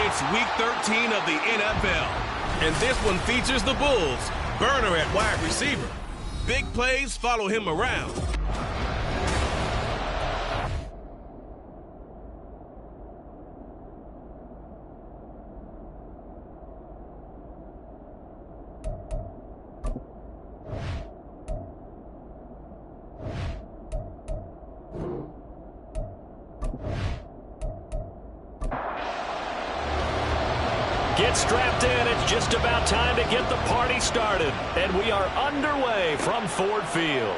It's Week 13 of the NFL, and this one features the Bulls. Burner at wide receiver. Big plays follow him around. Get strapped in. It's just about time to get the party started. And we are underway from Ford Field.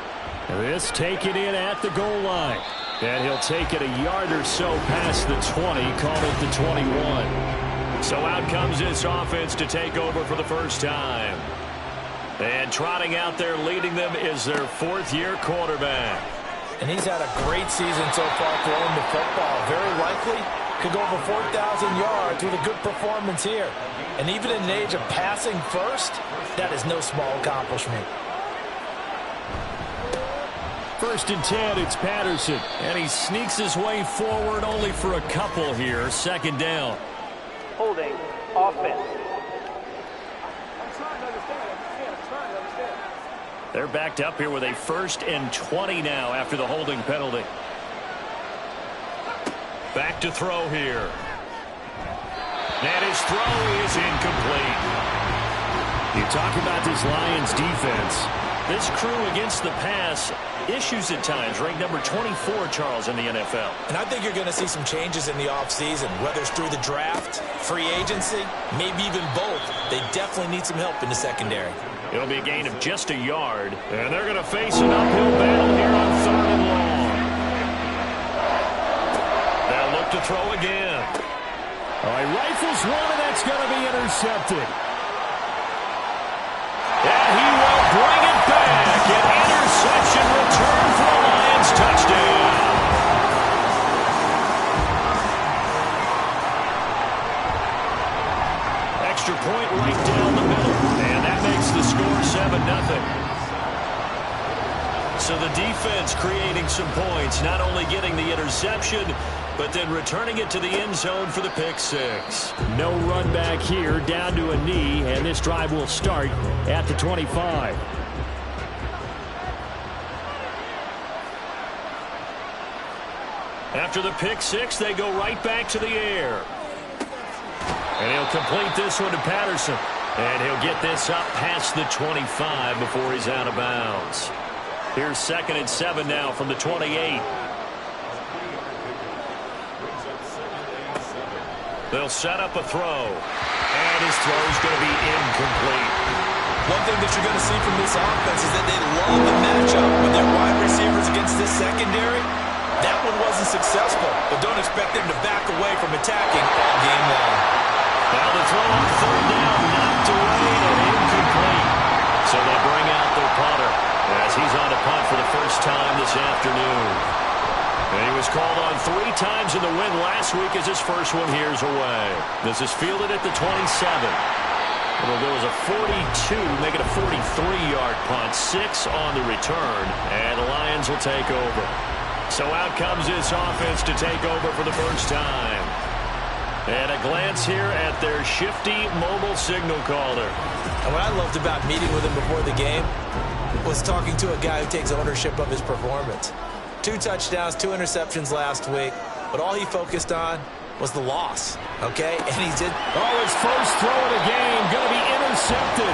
This taken in at the goal line. And he'll take it a yard or so past the 20, call it the 21. So out comes this offense to take over for the first time. And trotting out there leading them is their fourth-year quarterback. And he's had a great season so far throwing the football. Very likely could go over 4,000 yards with a good performance here. And even in an age of passing first, that is no small accomplishment. First and 10, it's Patterson. And he sneaks his way forward only for a couple here. Second down. Holding offense. They're backed up here with a 1st and 20 now after the holding penalty. Back to throw here. And his throw is incomplete. You talk about this Lions defense. This crew against the pass, issues at times, ranked number 24, Charles, in the NFL. And I think you're going to see some changes in the offseason, whether it's through the draft, free agency, maybe even both. They definitely need some help in the secondary. It'll be a gain of just a yard. And they're going to face an uphill battle here on 3rd and long. They'll look to throw again. All right, rifles one, and that's going to be intercepted. And he will bring it back. An interception return for the Lions. Touchdown. Extra point right down the middle. And that makes the score 7-0. So the defense creating some points, not only getting the interception, but then returning it to the end zone for the pick six. No run back here, down to a knee, and this drive will start at the 25. After the pick six, they go right back to the air. And he'll complete this one to Patterson. And he'll get this up past the 25 before he's out of bounds. Here's 2nd and 7 now from the 28. They'll set up a throw. And his throw is going to be incomplete. One thing that you're going to see from this offense is that they love the matchup with their wide receivers against this secondary. That one wasn't successful, but don't expect them to back away from attacking all game long. Now the throw on 3rd down, knocked away and incomplete. So they bring out their punter as he's on a punt for the first time this afternoon. And he was called on 3 times in the win last week as his first one here's away. This is fielded at the 27. It'll go as a 42, make it a 43-yard punt, 6 on the return, and the Lions will take over. So out comes this offense to take over for the first time. And a glance here at their shifty mobile signal caller. And what I loved about meeting with him before the game was talking to a guy who takes ownership of his performance. 2 touchdowns, 2 interceptions last week, but all he focused on was the loss, okay? And he did. Oh, his first throw of the game going to be intercepted.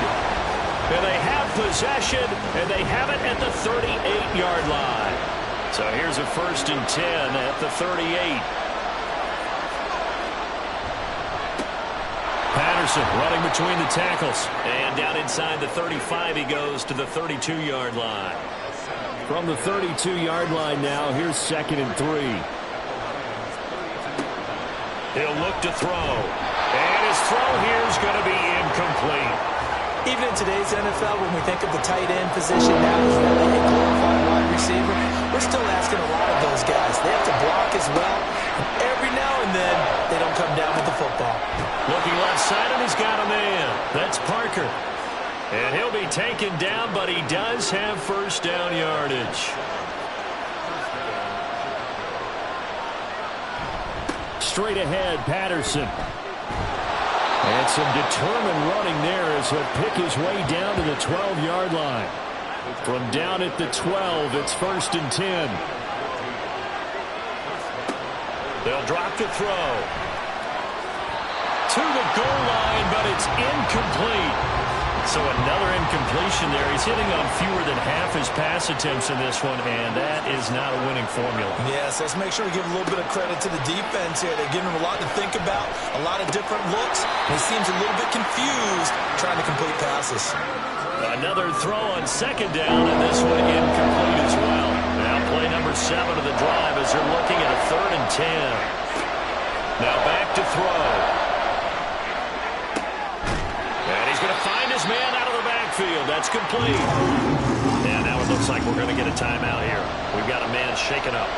And they have possession, and they have it at the 38-yard line. So here's a 1st and 10 at the 38. Patterson running between the tackles. And down inside the 35 he goes to the 32-yard line. From the 32-yard line now, here's 2nd and 3. He'll look to throw. And his throw here is going to be incomplete. Even in today's NFL, when we think of the tight end position now as really a glorified wide receiver, we're still asking a lot of those guys. They have to block as well. And every now and then, they don't come down with the football. Looking left side, and he's got a man. That's Parker. And he'll be taken down, but he does have first down yardage. Straight ahead, Patterson. And some determined running there as he'll pick his way down to the 12-yard line. From down at the 12, it's 1st and 10. They'll drop to throw. To the goal line, but it's incomplete. So another incompletion there. He's hitting on fewer than half his pass attempts in this one, and that is not a winning formula. Yes, let's make sure we give a little bit of credit to the defense here. They're giving him a lot to think about, a lot of different looks, and he seems a little bit confused trying to complete passes. Another throw on 2nd down, and this one incomplete as well. Now play number 7 of the drive as they're looking at a 3rd and 10. Now back to throw. And he's going to find his man out of the backfield. That's complete. And now it looks like we're going to get a timeout here. We've got a man shaken up.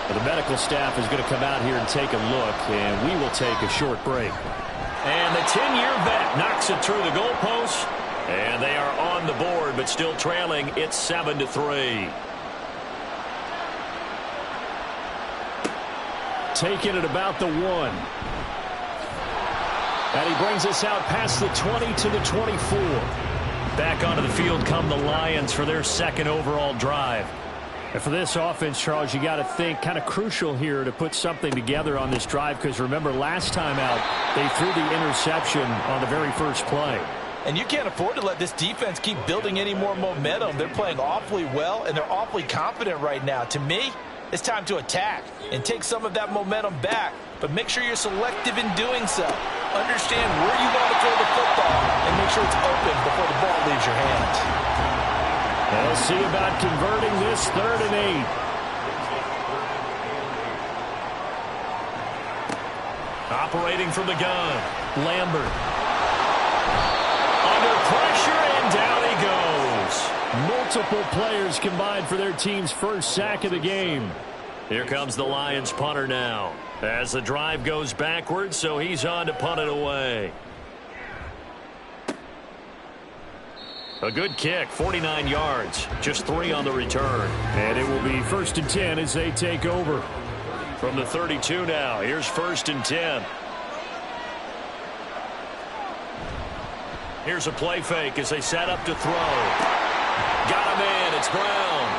Well, the medical staff is going to come out here and take a look, and we will take a short break. And the 10-year vet knocks it through the goalpost. And they are on the board, but still trailing. It's 7-3. Taking it about the 1. And he brings us out past the 20 to the 24. Back onto the field come the Lions for their 2nd overall drive. And for this offense, Charles, you got to think kind of crucial here to put something together on this drive, because remember last time out they threw the interception on the very first play. And you can't afford to let this defense keep building any more momentum. They're playing awfully well, and they're awfully confident right now. To me, it's time to attack and take some of that momentum back. But make sure you're selective in doing so. Understand where you want to throw the football and make sure it's open before the ball leaves your hands. We'll see about converting this 3rd and 8. Operating from the gun, Lambert. Under pressure, and down he goes. Multiple players combined for their team's first sack of the game. Here comes the Lions punter now. As the drive goes backwards, so he's on to punt it away. A good kick, 49 yards, just 3 on the return. And it will be 1st and 10 as they take over. From the 32 now, here's 1st and 10. Here's a play fake as they set up to throw. Got him in, it's Brown.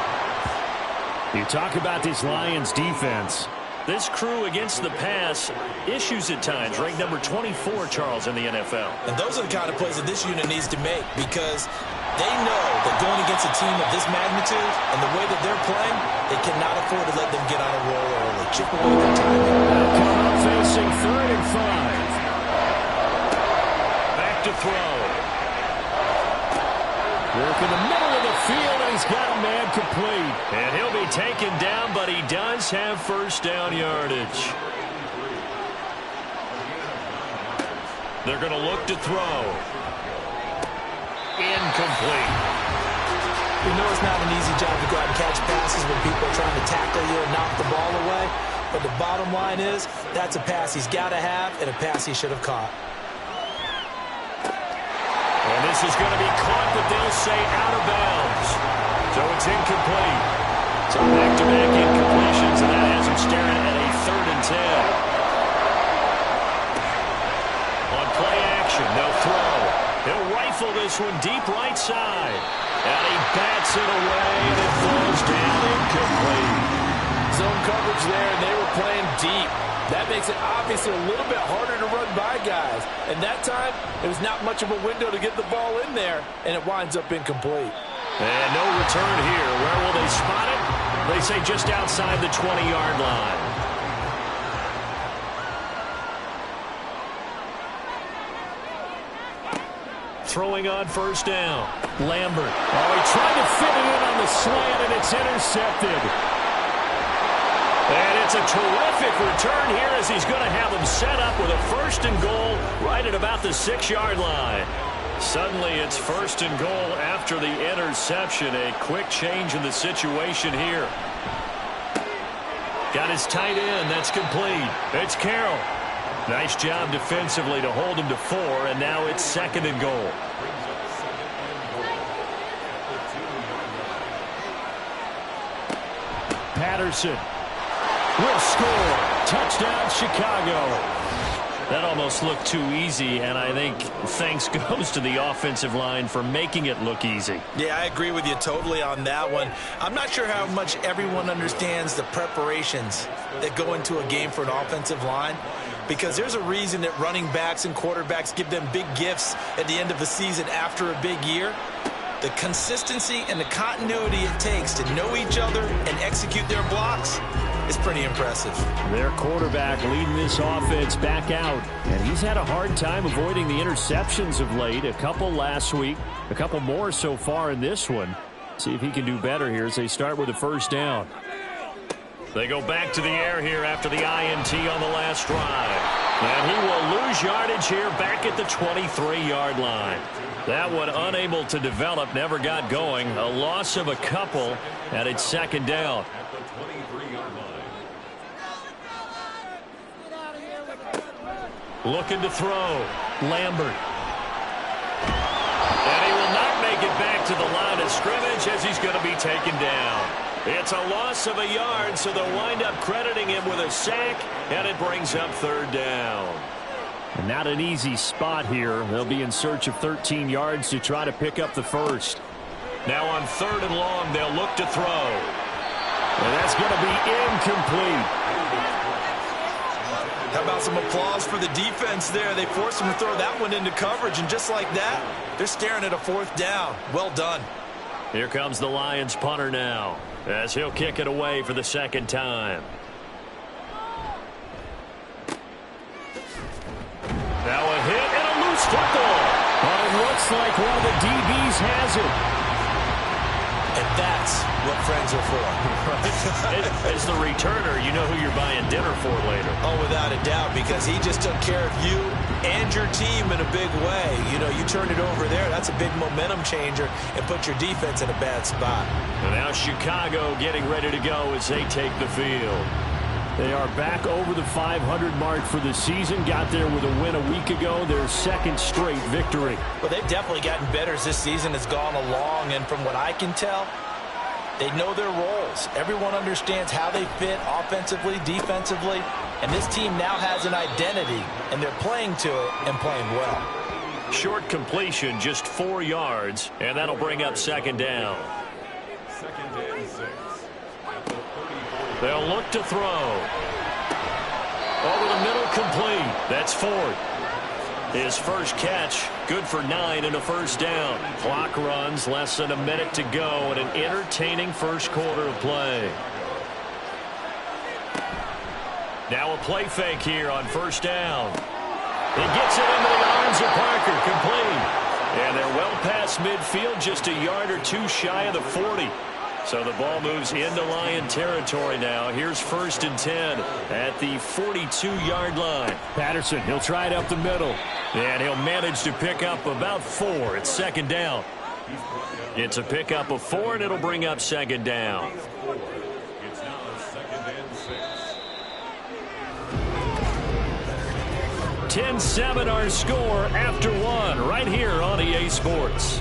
You talk about this Lions defense. This crew against the pass, issues at times, ranked number 24, Charles, in the NFL. And those are the kind of plays that this unit needs to make, because they know that going against a team of this magnitude and the way that they're playing, they cannot afford to let them get on a roll early. Chip away their timing. They'll come up facing 3rd and 5. Back to throw. Work in the middle of the field, and he's got a man complete. And he'll be taken down, but he does have 1st down yardage. They're going to look to throw. Incomplete. We know it's not an easy job to go out and catch passes when people are trying to tackle you and knock the ball away. But the bottom line is, that's a pass he's got to have and a pass he should have caught. And this is going to be caught, but they'll say out of bounds. So it's incomplete. So back-to-back incompletions, and that has him staring at a 3rd and 10. On play action, they'll throw. He'll rifle this one deep right side. And he bats it away, and it falls down incomplete. Zone coverage there, and they were playing deep. That makes it obviously a little bit harder to run by guys. And that time, it was not much of a window to get the ball in there, and it winds up incomplete. And no return here. Where will they spot it? They say just outside the 20-yard line. Throwing on 1st down. Lambert. Oh, he tried to fit it in on the slant, and it's intercepted. And it's a terrific return here as he's going to have them set up with a 1st and goal right at about the 6-yard line. Suddenly it's 1st and goal after the interception. A quick change in the situation here. Got his tight end. That's complete. It's Carroll. Nice job defensively to hold him to 4, and now it's 2nd and goal. Patterson will score. Touchdown, Chicago. That almost looked too easy, and I think thanks goes to the offensive line for making it look easy. Yeah, I agree with you totally on that one. I'm not sure how much everyone understands the preparations that go into a game for an offensive line, because there's a reason that running backs and quarterbacks give them big gifts at the end of the season after a big year. The consistency and the continuity it takes to know each other and execute their blocks is pretty impressive. Their quarterback leading this offense back out, and he's had a hard time avoiding the interceptions of late. A couple last week, a couple more so far in this one. See if he can do better here as they start with a first down. They go back to the air here after the INT on the last drive. And he will lose yardage here back at the 23-yard line. That one unable to develop, never got going. A loss of a couple, and it's second down. Looking to throw. Lambert. And he will not make it back to the line of scrimmage as he's going to be taken down. It's a loss of a yard, so they'll wind up crediting him with a sack, and it brings up third down. And not an easy spot here. They'll be in search of 13 yards to try to pick up the first. Now on third and long, they'll look to throw. And that's going to be incomplete. How about some applause for the defense there? They forced him to throw that one into coverage, and just like that, they're staring at a fourth down. Well done. Here comes the Lions punter now, as he'll kick it away for the second time. Now a hit and a loose football. Well, it looks like one of the DBs has it. And that's what friends are for. As the returner, you know who you're buying dinner for later. Oh, without a doubt, because he just took care of you and your team in a big way. You know, you turned it over there. That's a big momentum changer and put your defense in a bad spot. And now Chicago getting ready to go as they take the field. They are back over the 500 mark for the season. Got there with a win a week ago. Their second straight victory. Well, they've definitely gotten better as this season has gone along. And from what I can tell, they know their roles. Everyone understands how they fit offensively, defensively. And this team now has an identity, and they're playing to it and playing well. Short completion, just 4 yards, and that'll bring up second down. They'll look to throw. Over the middle, complete. That's Ford. His first catch, good for 9 and a first down. Clock runs, less than a minute to go, and an entertaining first quarter of play. Now a play fake here on first down. He gets it into the arms of Parker, complete. And they're well past midfield, just a yard or two shy of the 40. So the ball moves into Lion territory now. Here's first and 10 at the 42-yard line. Patterson, he'll try it up the middle. And he'll manage to pick up about 4. It's second down. It's a pickup of 4, and it'll bring up second down. It's now second and 6. 10-7 our score after 1 right here on EA Sports.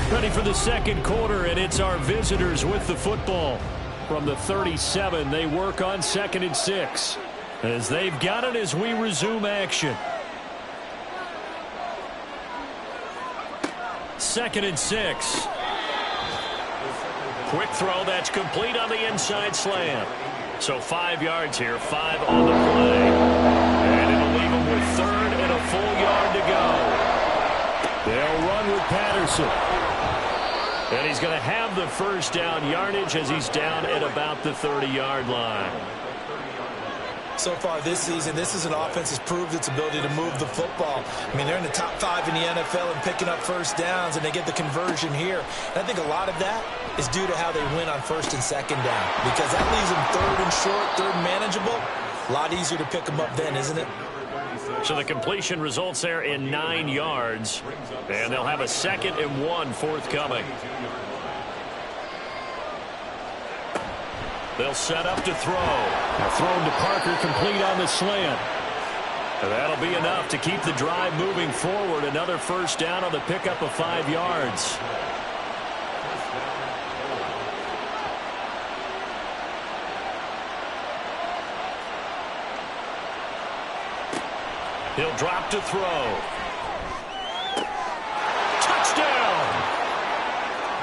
Ready for the second quarter, and it's our visitors with the football. From the 37, they work on 2nd and 6. As they've got it as we resume action. 2nd and 6. Quick throw, that's complete on the inside slant. So 5 yards here, 5 on the play. And it'll leave them with 3rd and a full yard to go. They'll run with Patterson. And he's going to have the first down yardage as he's down at about the 30-yard line. So far this season, this is an offense that's proved its ability to move the football. I mean, they're in the top 5 in the NFL and picking up first downs, and they get the conversion here. And I think a lot of that is due to how they win on 1st and 2nd down, because that leaves them 3rd and short, 3rd manageable. A lot easier to pick them up then, isn't it? So the completion results there in 9 yards, and they'll have a 2nd and 1 forthcoming. They'll set up to throw. Now thrown to Parker, complete on the slant. And that'll be enough to keep the drive moving forward. Another first down on the pickup of 5 yards. He'll drop to throw. Touchdown!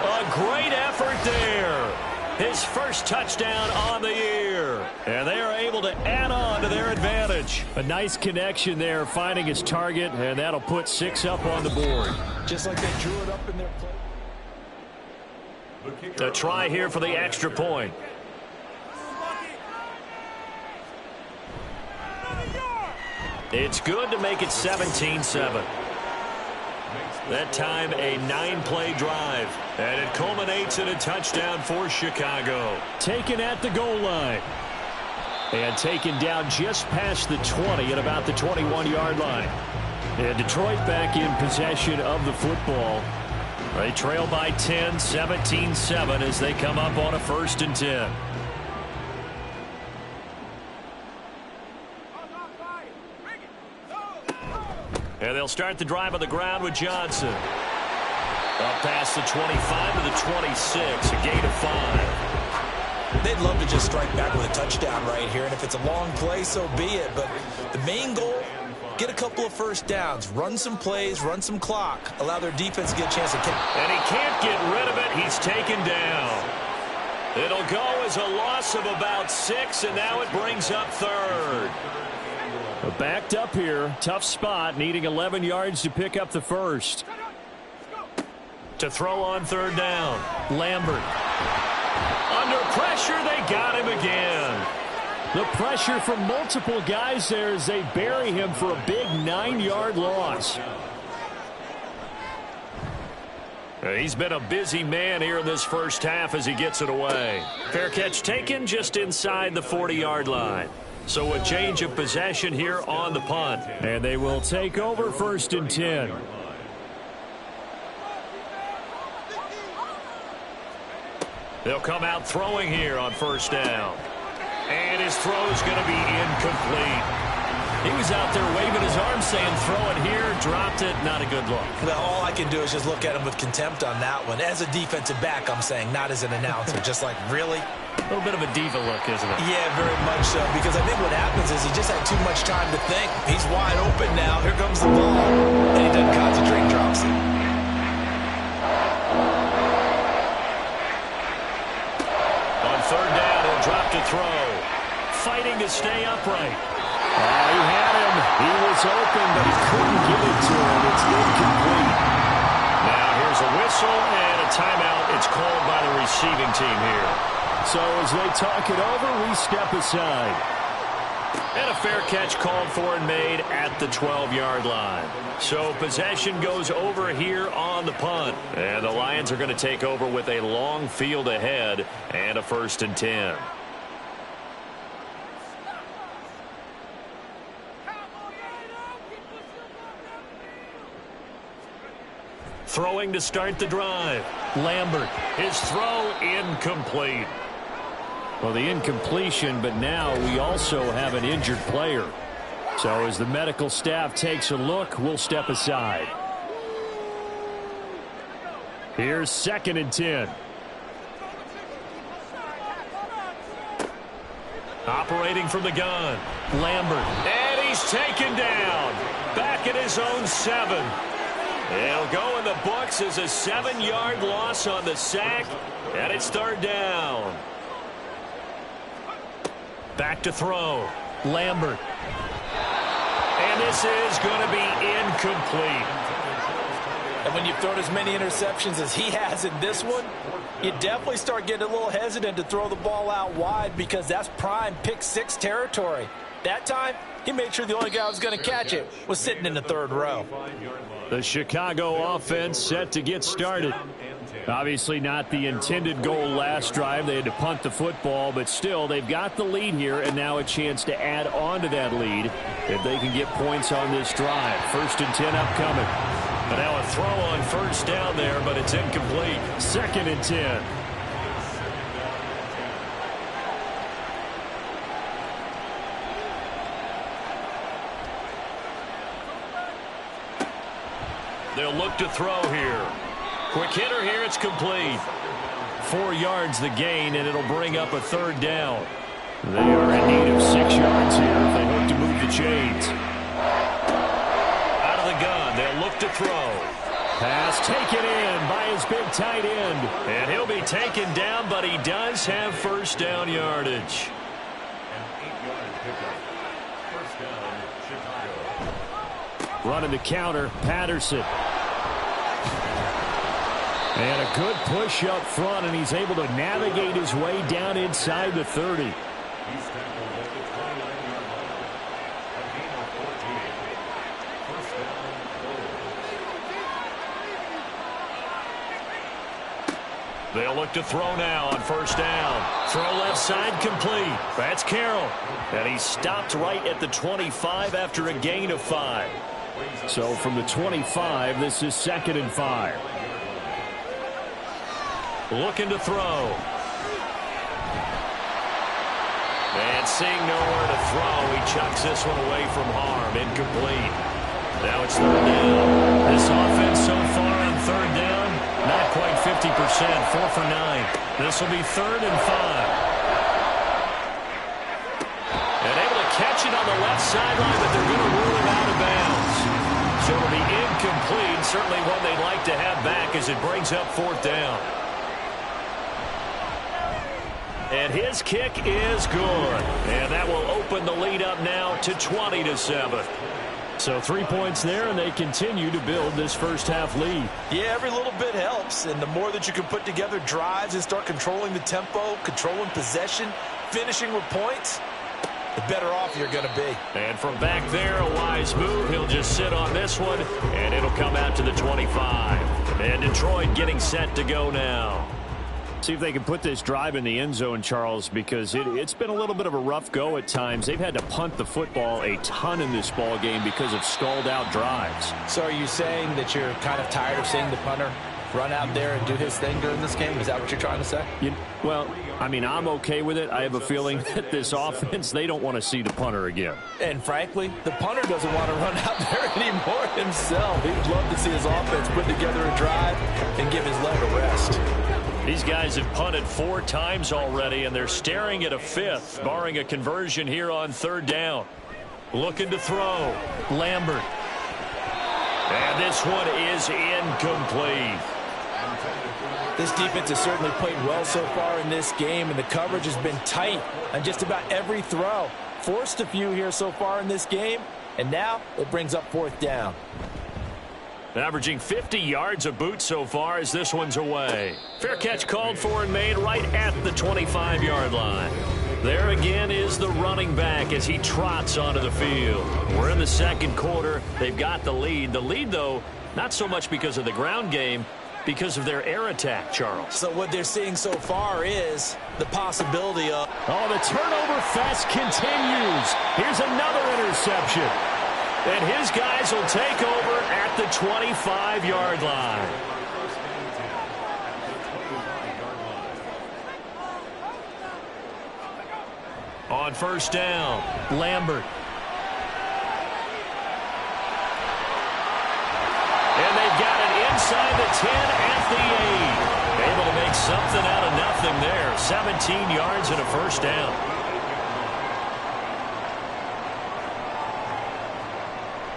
A great effort there. His first touchdown on the year. And they are able to add on to their advantage. A nice connection there, finding his target, and that'll put 6 up on the board. Just like they drew it up in their play. A try here for the extra point. It's good to make it 17-7. That time a 9-play drive. And it culminates in a touchdown for Chicago. Taken at the goal line. And taken down just past the 20 at about the 21-yard line. And Detroit back in possession of the football. They trail by 10, 17-7 as they come up on a 1st and 10. And they'll start the drive on the ground with Johnson. Up past the 25 to the 26, a gain of 5. They'd love to just strike back with a touchdown right here, and if it's a long play, so be it. But the main goal, get a couple of first downs, run some plays, run some clock, allow their defense to get a chance to kick. And he can't get rid of it. He's taken down. It'll go as a loss of about 6, and now it brings up 3rd. Backed up here, tough spot, needing 11 yards to pick up the 1st. To throw on 3rd down, Lambert. Under pressure, they got him again. The pressure from multiple guys there as they bury him for a big 9-yard loss. He's been a busy man here in this first half as he gets it away. Fair catch taken just inside the 40-yard line. So a change of possession here on the punt. And they will take over 1st and 10. They'll come out throwing here on 1st down. And his throw is going to be incomplete. He was out there waving his arms saying throw it here, dropped it, not a good look. Well, all I can do is just look at him with contempt on that one. As a defensive back, I'm saying, not as an announcer. Just like, really? A little bit of a diva look, isn't it? Yeah, very much so. Because I think what happens is he just had too much time to think. He's wide open now. Here comes the ball. And he doesn't concentrate, drops it. On 3rd down, he'll drop to throw. Fighting to stay upright. He had him. He was open, but he couldn't get it to him. It's incomplete. Now here's a whistle and a timeout. It's called by the receiving team here. So as they talk it over, we step aside. And a fair catch called for and made at the 12-yard line. So possession goes over here on the punt. And the Lions are going to take over with a long field ahead and a 1st and 10. Throwing to start the drive. Lambert. His throw incomplete. Well, the incompletion, but now we also have an injured player. So as the medical staff takes a look, we'll step aside. Here's 2nd and 10. Operating from the gun. Lambert. And he's taken down. Back at his own 7. It'll go in the books as a 7-yard loss on the sack. And it's 3rd down. Back to throw. Lambert. And this is going to be incomplete. And when you've thrown as many interceptions as he has in this one, you definitely start getting a little hesitant to throw the ball out wide because that's prime pick-6 territory. That time, he made sure the only guy who was going to catch it was sitting in the 3rd row. The Chicago offense set to get started. Obviously not the intended goal last drive. They had to punt the football, but still they've got the lead here and now a chance to add on to that lead if they can get points on this drive. 1st and 10 upcoming. And now a throw on 1st down there, but it's incomplete. 2nd and 10. They'll look to throw here. Quick hitter here, it's complete. 4 yards the gain, and it'll bring up a 3rd down. They are in need of 6 yards here if they hope to move the chains. throw. Pass taken in by his big tight end. And he'll be taken down, but he does have first down yardage. An 8-yard pickup. First down, Chicago. Running the counter, Patterson. And a good push up front, and he's able to navigate his way down inside the 30. He's tackled at the 29-yard line. A gain of 14. First down, Bulls. They'll look to throw now on first down. Throw left side complete. That's Carroll. And he stopped right at the 25 after a gain of 5. So from the 25, this is 2nd and 5. Looking to throw. And seeing nowhere to throw, he chucks this one away from harm. Incomplete. Now it's 3rd down. This offense so far on 3rd down, not quite 50%. 4 for 9. This will be 3rd and 5. And able to catch it on the left sideline, but they're going to rule him out of bounds. So it'll be incomplete. Certainly one they'd like to have back as it brings up 4th down. And his kick is good. And that will open the lead up now to 20-7. So 3 points there, and they continue to build this first half lead. Yeah, every little bit helps. And the more that you can put together drives and start controlling the tempo, controlling possession, finishing with points, the better off you're going to be. And from back there, a wise move. He'll just sit on this one, and it'll come out to the 25. And Detroit getting set to go now. See if they can put this drive in the end zone, Charles, because it's been a little bit of a rough go at times. They've had to punt the football a ton in this ball game because of stalled out drives. So are you saying that you're kind of tired of seeing the punter run out there and do his thing during this game? Is that what you're trying to say? Well, I mean, I'm okay with it. I have a feeling that this offense, they don't want to see the punter again. And frankly, the punter doesn't want to run out there anymore himself. He would love to see his offense put together a drive and give his leg a rest. These guys have punted 4 times already, and they're staring at a 5th, barring a conversion here on 3rd down. Looking to throw. Lambert. And this one is incomplete. This defense has certainly played well so far in this game, and the coverage has been tight on just about every throw. Forced a few here so far in this game, and now it brings up 4th down. Averaging 50 yards a boot so far as this one's away. Fair catch called for and made right at the 25-yard line. There again is the running back as he trots onto the field. We're in the 2nd quarter. They've got the lead. The lead, though, not so much because of the ground game, because of their air attack, Charles. So what they're seeing so far is the possibility of... Oh, the turnover fest continues. Here's another interception. And his guys will take over at the 25-yard line. On first down, Lambert. And they've got it inside the 10 at the 8. Able to make something out of nothing there. 17 yards and a first down.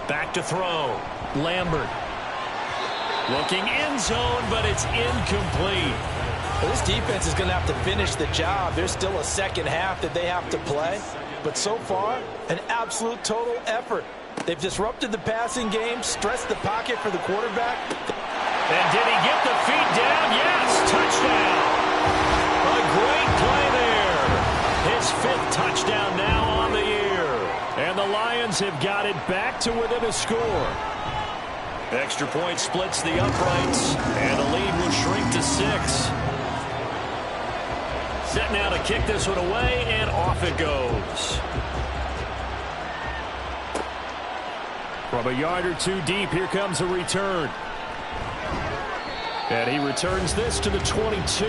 Back to throw. Lambert. Looking end zone, but it's incomplete. Well, this defense is going to have to finish the job. There's still a 2nd half that they have to play. But so far, an absolute total effort. They've disrupted the passing game, stressed the pocket for the quarterback. And did he get the feet down? Yes, touchdown. A great play there. His 5th touchdown now on the year. And the Lions have got it back to within a score. Extra point splits the uprights, and the lead will shrink to 6. Set now to kick this one away, and off it goes. From a yard or 2 deep, here comes a return. And he returns this to the 22.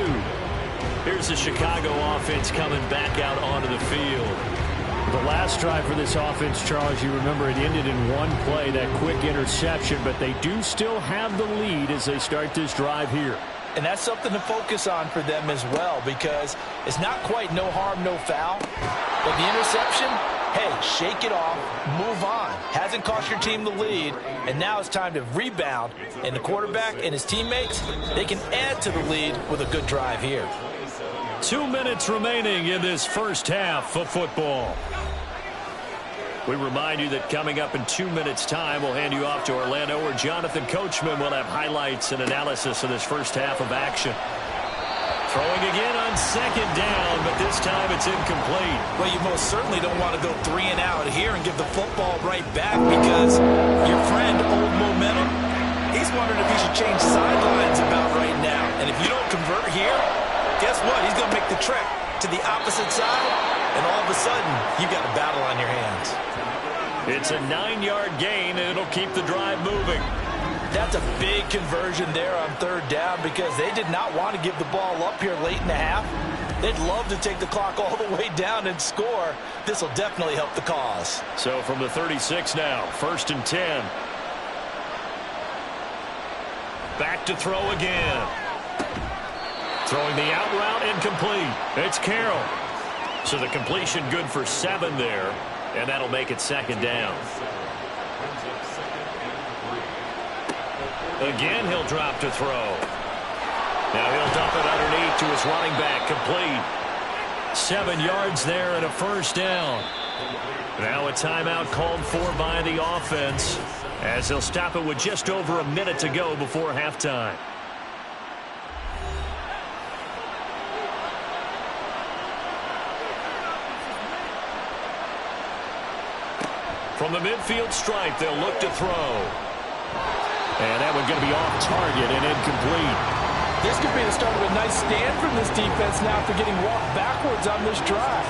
Here's the Chicago offense coming back out onto the field. The last drive for this offense, Charles, you remember it ended in one play, that quick interception, but they do still have the lead as they start this drive here. And that's something to focus on for them as well, because it's not quite no harm, no foul, but the interception hey, shake it off, move on. Hasn't cost your team the lead, and now it's time to rebound. And the quarterback and his teammates, they can add to the lead with a good drive here. 2 minutes remaining in this first half of football. We remind you that coming up in 2 minutes' time, we'll hand you off to Orlando, where Jonathan Coachman will have highlights and analysis of this first half of action. Throwing again on second down, but this time it's incomplete. Well, you most certainly don't want to go 3 and out here and give the football right back, because your friend, Old Momentum, he's wondering if he should change sidelines about right now. And if you don't convert here, guess what? He's going to make the trek to the opposite side, and all of a sudden, you got a battle on your hands. It's a 9-yard gain, and it'll keep the drive moving. That's a big conversion there on third down, because they did not want to give the ball up here late in the half. They'd love to take the clock all the way down and score. This will definitely help the cause. So from the 36 now, 1st and 10. Back to throw again. Throwing the out route, incomplete. It's Carroll. So the completion good for 7 there, and that'll make it 2nd down. Again, he'll drop to throw. Now he'll dump it underneath to his running back, complete. 7 yards there and a 1st down. Now a timeout called for by the offense, as they'll stop it with just over a minute to go before halftime. From the midfield stripe, they'll look to throw. And that one going to be off target and incomplete. This could be the start of a nice stand from this defense now after getting walked backwards on this drive.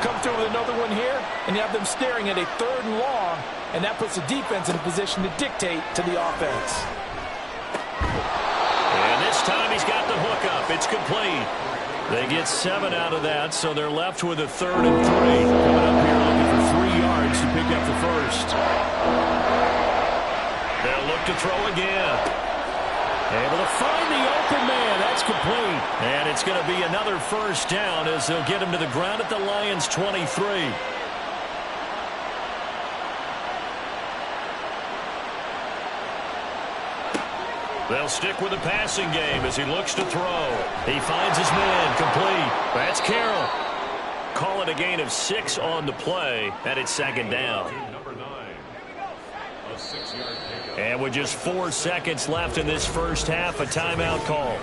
Come through with another one here, and you have them staring at a 3rd and long, and that puts the defense in a position to dictate to the offense. And this time he's got the hook up. It's complete. They get 7 out of that, so they're left with a 3rd and 3. Coming up here looking for 3 yards to pick up the first. They'll look to throw again. Able to find the open man. That's complete. And it's going to be another 1st down as they'll get him to the ground at the Lions' 23. They'll stick with the passing game as he looks to throw. He finds his man, complete. That's Carroll. Call it a gain of 6 on the play, and it's 2nd down. And with just 4 seconds left in this first half, a timeout call.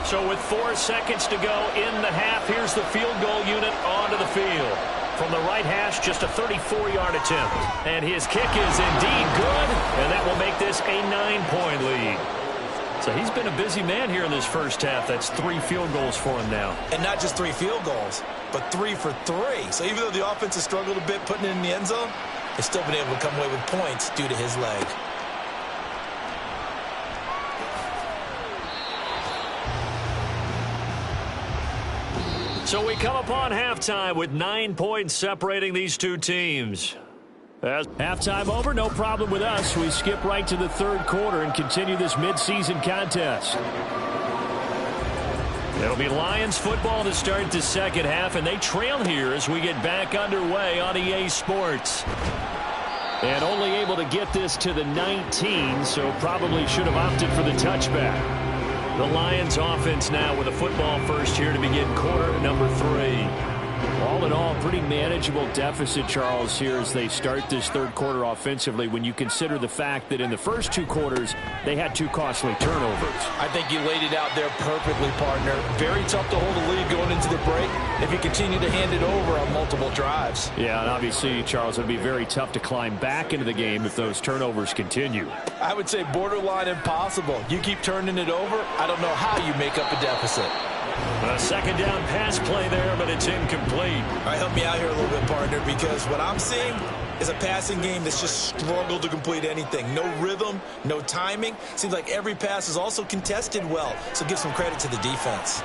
So with 4 seconds to go in the half, here's the field goal unit onto the field. From the right hash, just a 34-yard attempt. And his kick is indeed good, and that will make this a 9-point lead. So he's been a busy man here in this first half. That's 3 field goals for him now. And not just 3 field goals, but 3 for 3. So even though the offense has struggled a bit putting it in the end zone, they've still been able to come away with points due to his leg. So we come upon halftime with 9 points separating these two teams. As halftime over, no problem with us. We skip right to the 3rd quarter and continue this midseason contest. It'll be Lions football to start the second half, and they trail here as we get back underway on EA Sports. And only able to get this to the 19, so probably should have opted for the touchback. The Lions offense now with a football first here to begin quarter number 3. All in all, pretty manageable deficit, Charles, here as they start this 3rd quarter offensively when you consider the fact that in the first 2 quarters, they had 2 costly turnovers. I think you laid it out there perfectly, partner. Very tough to hold a lead going into the break if you continue to hand it over on multiple drives. Yeah, and obviously, Charles, it would be very tough to climb back into the game if those turnovers continue. I would say borderline impossible. You keep turning it over, I don't know how you make up a deficit. A 2nd down pass play there, but it's incomplete. All right, help me out here a little bit, partner, because what I'm seeing is a passing game that's just struggled to complete anything. No rhythm, no timing. Seems like every pass is also contested well, so give some credit to the defense.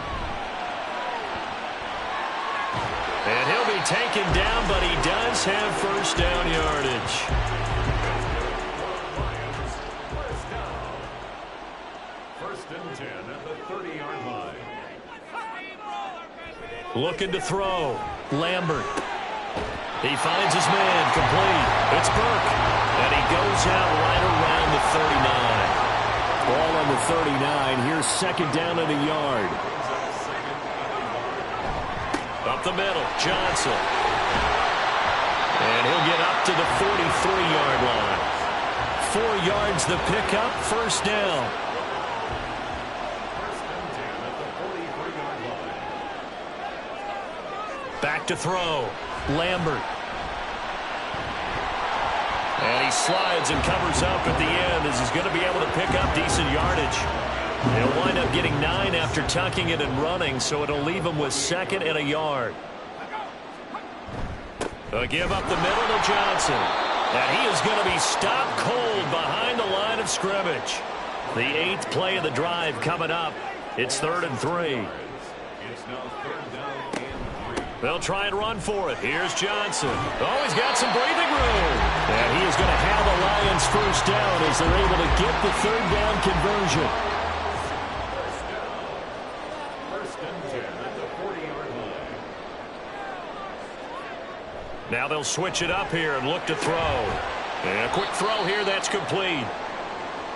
And he'll be taken down, but he does have 1st down yardage. First and 10 at the 30-yard line. Looking to throw. Lambert. He finds his man, complete. It's Burke. And he goes out right around the 39. Ball on the 39. Here's second down and a yard. Up the middle, Johnson. And he'll get up to the 43-yard line. 4 yards the pickup, first down. Back to throw. Lambert. And he slides and covers up at the end as he's going to be able to pick up decent yardage. He'll wind up getting 9 after tucking it and running, so it'll leave him with second and a yard. A give up the middle to Johnson. And he is going to be stopped cold behind the line of scrimmage. The 8th play of the drive coming up. It's 3rd and 3. It's now 3rd down and 3. They'll try and run for it. Here's Johnson. Oh, he's got some breathing room. And he is going to have the Lions first down as they're able to get the 3rd down conversion. First and 10 at the 40-yard line. Now they'll switch it up here and look to throw. And a quick throw here, that's complete.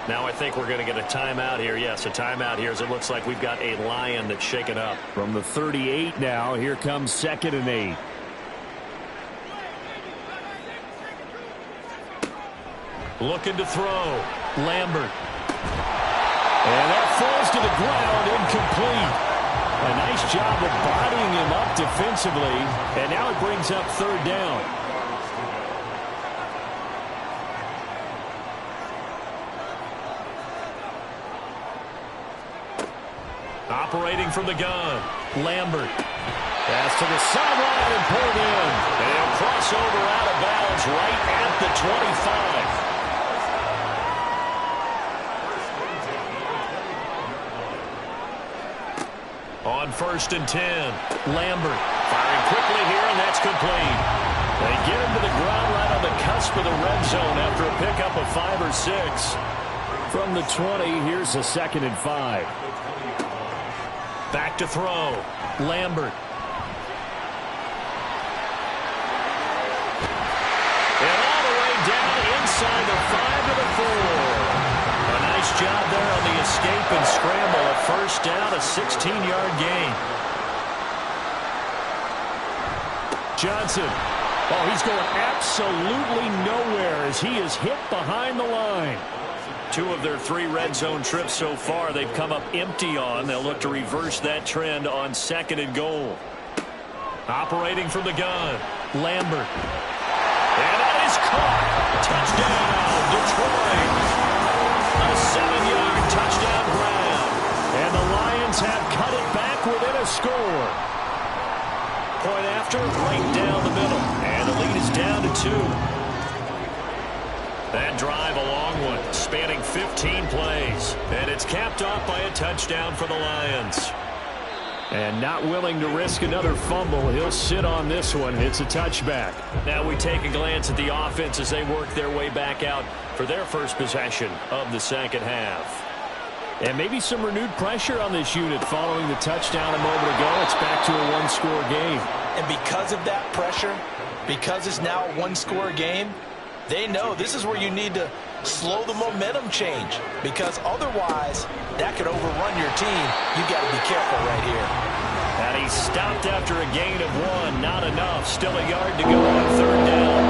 Now I think we're going to get a timeout here. Yes, a timeout here as it looks like we've got a Lion that's shaken up. From the 38 now, here comes 2nd and 8. Looking to throw. Lambert. And that falls to the ground, incomplete. A nice job of bodying him up defensively, and now it brings up 3rd down. Operating from the gun. Lambert. Pass to the sideline and pulled in. And he'll cross over out of bounds right at the 25. On 1st and 10, Lambert firing quickly here, and that's complete. They get him to the ground right on the cusp of the red zone after a pickup of 5 or 6. From the 20, here's a 2nd and 5. Back to throw. Lambert. And all the way down inside the 5 to the 4. A nice job there on the escape and scramble. A first down, a 16-yard gain. Johnson. Oh, he's going absolutely nowhere as he is hit behind the line. 2 of their 3 red zone trips so far they've come up empty on. They'll look to reverse that trend on 2nd and goal. Operating from the gun. Lambert. And that is caught. Touchdown, Detroit. A 7-yard touchdown grab. And the Lions have cut it back within a score. Point after, right down the middle. And the lead is down to 2. That drive a long one, spanning 15 plays. And it's capped off by a touchdown for the Lions. And not willing to risk another fumble, he'll sit on this one. It's a touchback. Now we take a glance at the offense as they work their way back out for their first possession of the second half. And maybe some renewed pressure on this unit following the touchdown a moment ago. It's back to a one-score game. And because of that pressure, because it's now a one-score game, they know this is where you need to slow the momentum change, because otherwise that could overrun your team. You've got to be careful right here. And he stopped after a gain of 1. Not enough. Still a yard to go on 3rd down.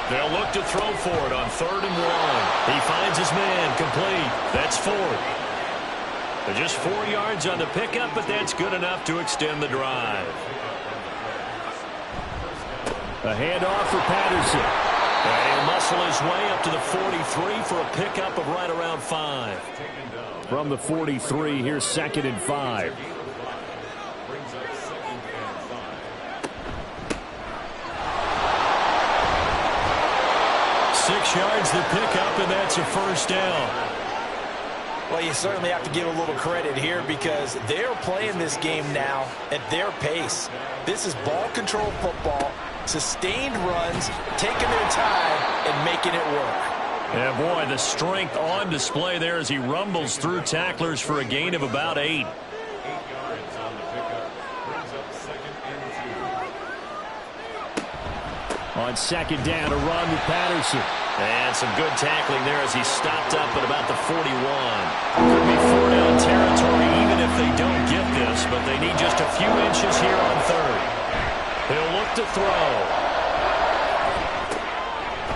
They'll look to throw for it on 3rd and 1. He finds his man, complete. That's Ford. Just 4 yards on the pickup, but that's good enough to extend the drive. A handoff for Patterson. And he'll muscle his way up to the 43 for a pickup of right around 5. From the 43, here's 2nd and 5. Brings up 2nd and 5. 6 yards the pickup, and that's a first down. Well, you certainly have to give a little credit here because they're playing this game now at their pace. This is ball control football, sustained runs, taking their time, and making it work. Yeah, boy, the strength on display there as he rumbles through tacklers for a gain of about 8. 8 yards on the pickup. Brings up 2nd and 2. On 2nd down, a run with Patterson. And some good tackling there as he stopped up at about the 41. Could be 4-down territory even if they don't get this, but they need just a few inches here on 3rd. He'll look to throw.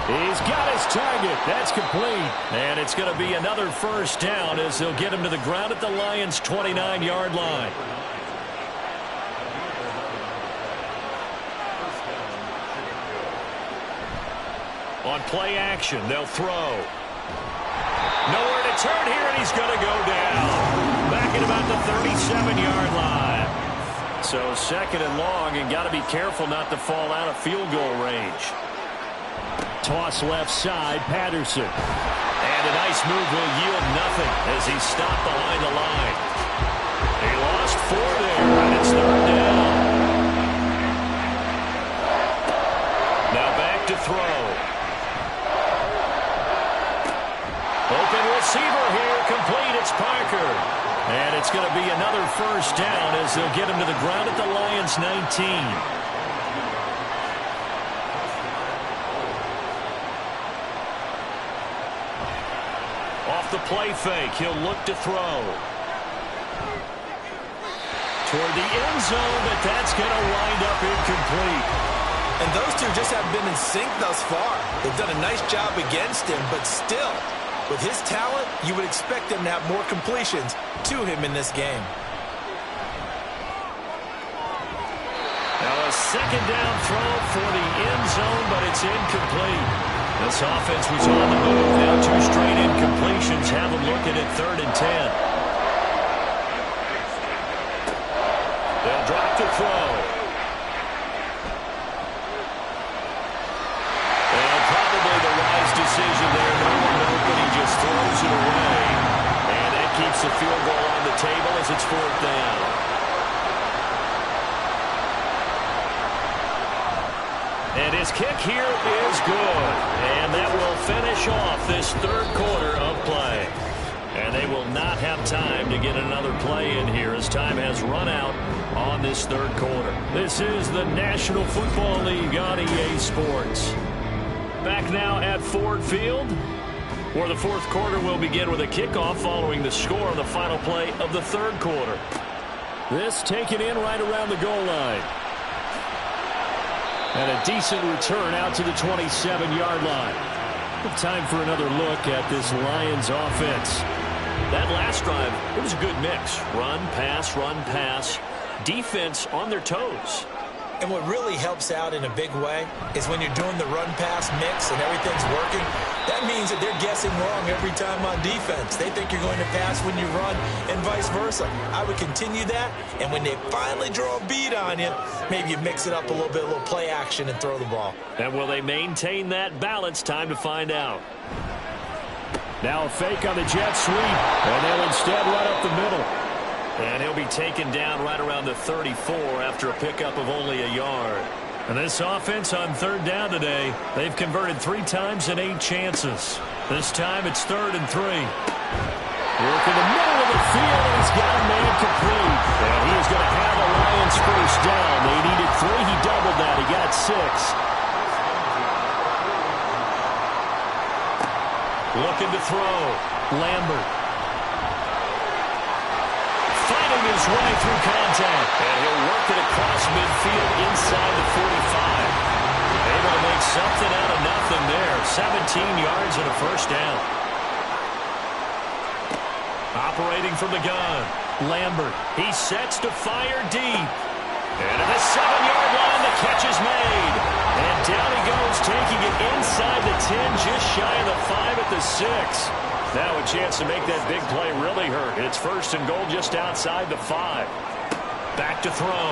He's got his target. That's complete. And it's going to be another 1st down as they'll get him to the ground at the Lions' 29-yard line. On play action, they'll throw. Nowhere to turn here, and he's going to go down. Back at about the 37-yard line. So 2nd and long, and got to be careful not to fall out of field goal range. Toss left side, Patterson. And a nice move will yield nothing as he's stopped behind the line. He lost 4 there, and it's 3rd down. Now back to throw. Open receiver here, complete, it's Parker. And it's going to be another 1st down as they'll get him to the ground at the Lions' 19. Off the play fake, he'll look to throw. Toward the end zone, but that's going to wind up incomplete. And those two just haven't been in sync thus far. They've done a nice job against him, but still, with his talent, you would expect him to have more completions to him in this game. Now a 2nd down throw for the end zone, but it's incomplete. This offense was on the move. Now 2 straight incompletions have them looking at 3rd and 10. They'll drop to throw. And probably the wise decision there. No one open. He just throws it away. And that keeps the field goal on the table as it's 4th down. And his kick here is good. And that will finish off this 3rd quarter of play. And they will not have time to get another play in here as time has run out on this 3rd quarter. This is the National Football League on EA Sports. Back now at Ford Field, where the 4th quarter will begin with a kickoff following the score on the final play of the 3rd quarter. This taken in right around the goal line. And a decent return out to the 27-yard line. Time for another look at this Lions offense. That last drive, it was a good mix. Run, pass, defense on their toes. And what really helps out in a big way is when you're doing the run-pass mix and everything's working, that means that they're guessing wrong every time on defense. They think you're going to pass when you run and vice versa. I would continue that, and when they finally draw a beat on you, maybe you mix it up a little bit, a little play action and throw the ball. And will they maintain that balance? Time to find out. Now a fake on the jet sweep, and they'll instead run up the middle. And he'll be taken down right around the 34 after a pickup of only a yard. And this offense on 3rd down today, they've converted 3 times in 8 chances. This time it's 3rd and 3. Work in the middle of the field, and he's got a man complete. And he is going to have the Lions 1st down. They needed 3. He doubled that. He got 6. Looking to throw. Lambert. Finding his way through contact. And he'll work it across midfield inside the 45. Able to make something out of nothing there. 17 yards and a 1st down. Operating from the gun. Lambert. He sets to fire deep. And at the 7-yard line, the catch is made. And down he goes, taking it inside the 10, just shy of the 5 at the 6. Now a chance to make that big play really hurt. It's 1st and goal just outside the 5. Back to throw.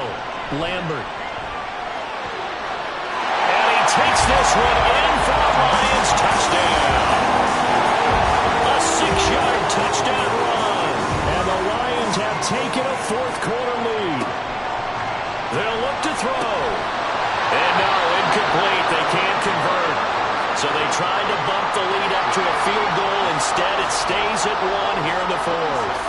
Lambert. And he takes this one in for the Lions. Touchdown. A 6-yard touchdown run. And the Lions have taken a 4th quarter lead. They'll look to throw. And now incomplete. tried to bump the lead up to a field goal. Instead, it stays at 1 here in the fourth.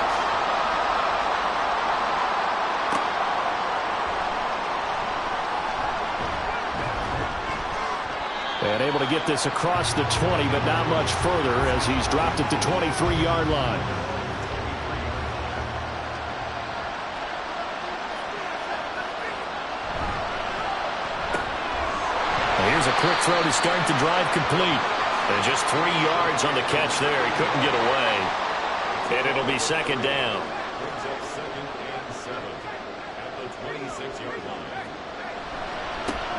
And able to get this across the 20, but not much further as he's dropped it to 23-yard line. Here's a quick throw to start the drive complete. And just 3 yards on the catch there. He couldn't get away. And it'll be second down. Brings up 2nd and 7 at the 26-yard line.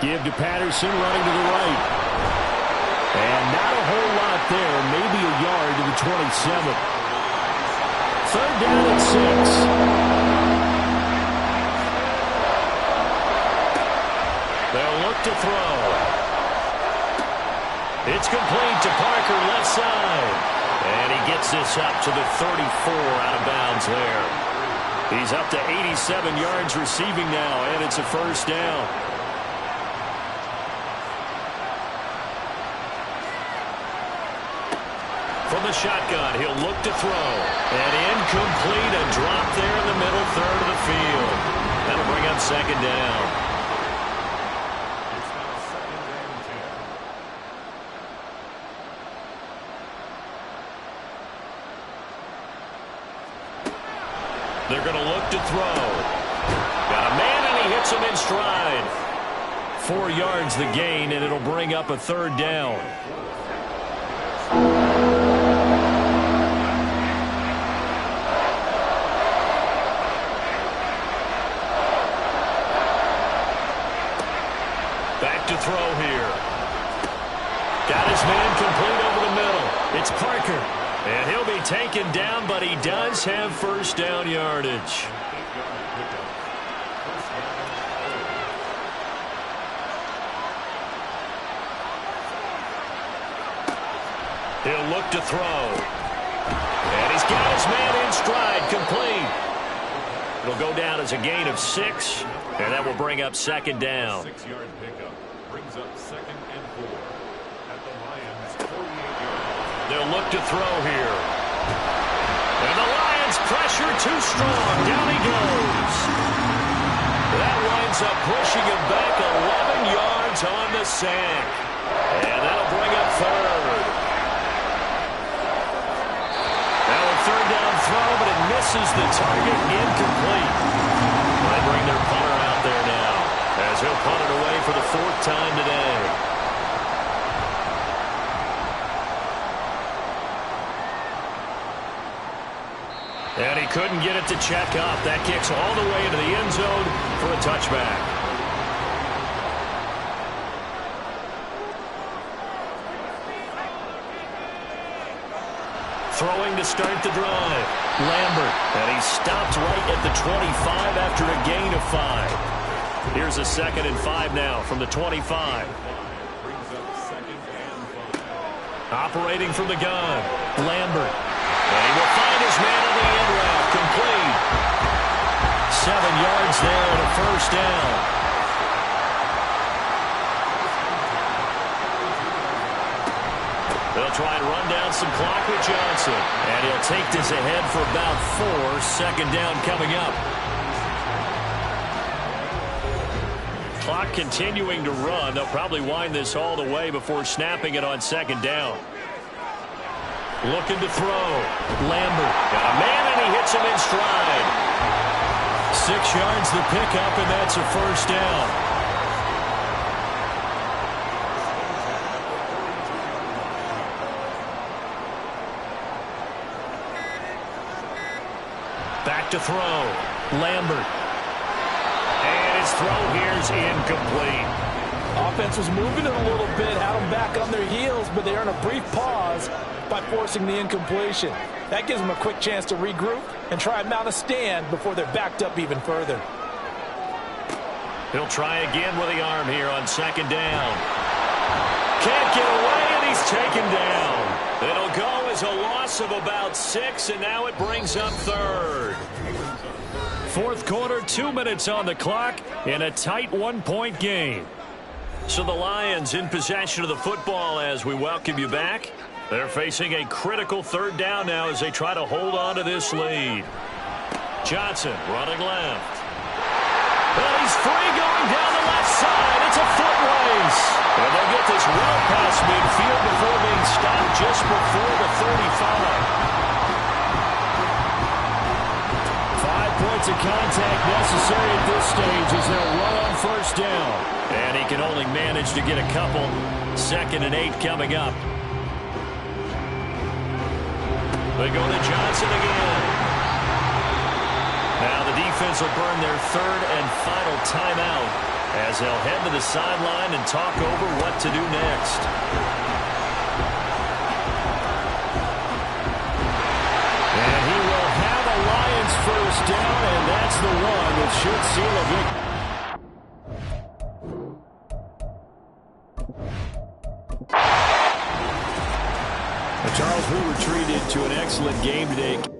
Give to Patterson, running to the right. And not a whole lot there. Maybe a yard to the 27. Third down and 6. They'll look to throw. It's complete to Parker, left side. And he gets this up to the 34, out of bounds there. He's up to 87 yards receiving now, and it's a first down. From the shotgun, he'll look to throw. And incomplete, a drop there in the middle third of the field. That'll bring up second down. They're going to look to throw. Got a man, and he hits him in stride. 4 yards the gain, and it'll bring up a third down. Back to throw here. Got his man complete over the middle. It's Parker. And he'll be taken down, but he does have first down yardage. He'll look to throw. And he's got his man in stride, complete. It'll go down as a gain of 6, and that will bring up second down. 6-yard pickup brings up 2nd and 4 at the Lions' 48-yard. They'll look to throw here. And the Lions pressure too strong. Down he goes. That winds up pushing him back 11 yards on the sack. And that'll bring up third. Now a third down throw, but it misses the target, incomplete. They bring their punter out there now as he'll punt it away for the 4th time today. And he couldn't get it to check up. That kicks all the way into the end zone for a touchback. Throwing to start the drive. Lambert. And he stopped right at the 25 after a gain of 5. Here's a 2nd and 5 now from the 25. Brings up 2nd and 5. Operating from the gun. Lambert. And he will find his man on the end route. Complete. 7 yards there and a first down. They'll try and run down some clock with Johnson. And he'll take this ahead for about 4. Second down coming up. Clock continuing to run. They'll probably wind this all the way before snapping it on second down. Looking to throw. Lambert. Got a man, and he hits him in stride. 6 yards the pickup, and that's a first down. Back to throw. Lambert. And his throw here's incomplete. Offense was moving it a little bit, had them back on their heels, but they earn a brief pause by forcing the incompletion. That gives them a quick chance to regroup and try and mount a stand before they're backed up even further. He'll try again with the arm here on second down. Can't get away, and he's taken down. It'll go as a loss of about 6, and now it brings up third. Fourth quarter, 2 minutes on the clock in a tight 1-point game. So the Lions in possession of the football as we welcome you back. They're facing a critical third down now as they try to hold on to this lead. Johnson running left. Well, he's free going down the left side. It's a foot race. And they get this well past midfield before being stopped just before the 35. 5 points of contact necessary at this stage as they'll run on first down. And he can only manage to get a couple. 2nd and 8 coming up. They go to Johnson again. Now the defense will burn their 3rd and final timeout as they'll head to the sideline and talk over what to do next. And he will have a Lions first down, and that's the one that should seal a victory. Charles, we were treated to an excellent game today.